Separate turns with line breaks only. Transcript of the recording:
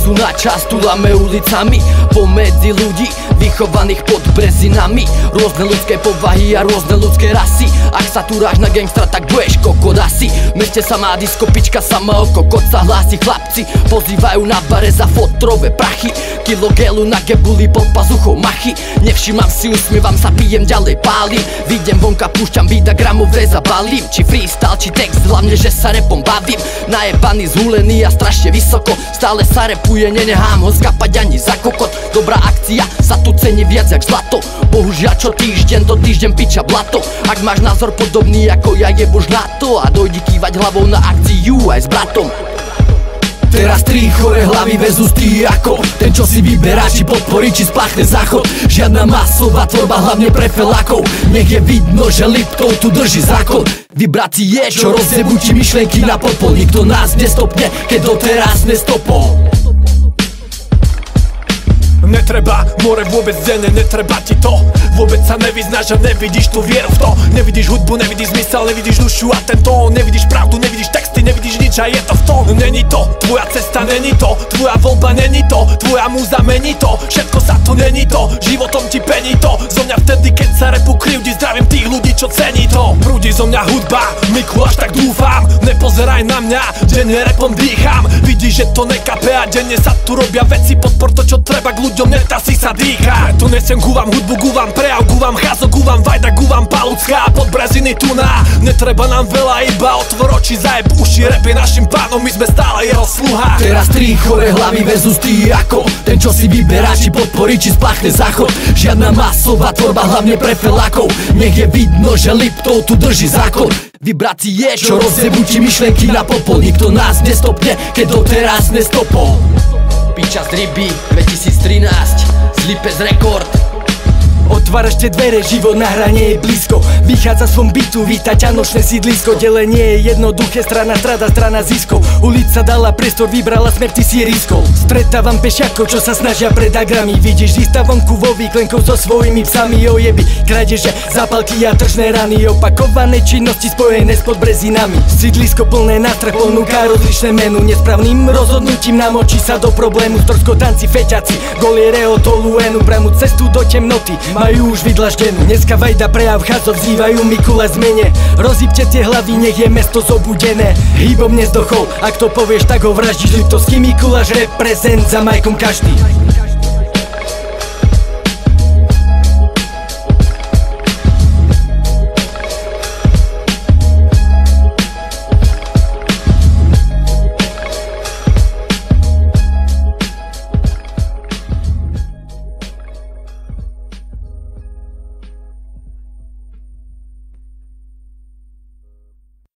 sú na čas, tuláme ulicami pomedzi ľudí vychovaných pod brezinami. Rôzne ľudské povahy a rôzne ľudské rasy. Ak sa túráš na gangstra, tak budeš kokot asi. V meste samá diskopička, sama o kokot sa hlási. Chlapci pozývajú na bare za fotrové prachy. Kilo gelu na gebuli pod pazuchou machy. Nevšímam si, usmievam sa, pijem, ďalej pálim. Vyjdem vonka, púšťam beat a gramov zabalím. Či freestyle, či text, hlavne že sa repom bavím. Najebaný, zhulený a strašne vysoko. Stále sa repuje, nenechám ho skapať ani za kokot. Dobrá akcia sa tu cení viac jak zlato. Bohužiaľ čo týždeň to týždeň piča blato. Ak máš názor podobný ako ja, jebož na to a dojdi kývať hlavou na akciu aj s bratom. Teraz tri chore hlavy versus ty ako ten, čo si vyberá, či podporí, či spláchne záchod. Žiadna masová tvorba, hlavne pre felákov. Nech je vidno, že Liptov tu drží zákon. Vybrať si je, čo rozjebú ti myšlenky na popol. Nikto nás nestopne, keď doteraz nestopol.
Netreba more vôbec denne, netreba ti to. Vôbec sa nevyznáš a nevidíš tú vieru v to. Nevidíš hudbu, nevidíš zmysel, nevidíš dušu a ten tón. Nevidíš pravdu, nevidíš texty, nevidíš nič a je to v tom. Není to, tvoja cesta není to, tvoja voľba není to, tvoja múza mení to. Všetko sa to není to, životom ti pení to. Zo mňa vtedy, keď sa repu krivdí, zdravím tých ľudí, čo cení to. Prúdi zo mňa hudba, Mikuláš, tak dúfam. Nepozeraj na mňa, denne repom dýcham. Vidíš, že to nekape a denne sa tu robia veci. Podpor to, čo treba k ľuďom, neta si sa dýcha. Preto nesiem, gúvam hudbu, gúvam prejav, gúvam cházok, gúvam vajda, gúvam palucká. Pod breziny tuná, netreba nám veľa, iba otvor oči, zajeb uši. Rap je našim pánom, my sme stále jeho sluha.
Teraz tri chore hlavy versus ty ako ten, čo si vyberá, či podporí, či spláchne záchod. Žiadna masová tvorba, hlavne pre felákov. Nech je vidno, že Liptov tu drží zákon. Vybrať si je, čo rozjebú ti myšlenky na popol. Nikto nás nestopne, keď doteraz nestopol. Piča z ryby 2013, Slipes rekord.
Otváraš tie dvere, život na hrane je blízko. Vychádza svom bytu, víta ťa nočné sídlisko. Delenie je jednoduché, strana strada, strana ziskov. Ulica dala priestor, vybrala smer, ty si riskol. Stretávam pešiakov, čo sa snažia pred agrami. Vidíš lista vonku vo výklenkov so svojimi psami. Ojeby, krádeže, zápalky a tržné rany. Opakované činnosti spojené s podbrezinami. Sídlisko plné nástrah ponúka rozličné menu. Nesprávnym rozhodnutím namočí sa do problému. Stroskotanci, feťaci, goliereo, toluenu. Prámu cestu do temnoty majú už vydlaždenú. Dneska vajda prejav cházov, vzývajú Mikula zmene. Rozsypte tie hlavy, nech je mesto zobudené. Hýbom nezdochol, ak to povieš, tak ho vraždíš. Liptovský Mikuláš reprezent za Majkom každý.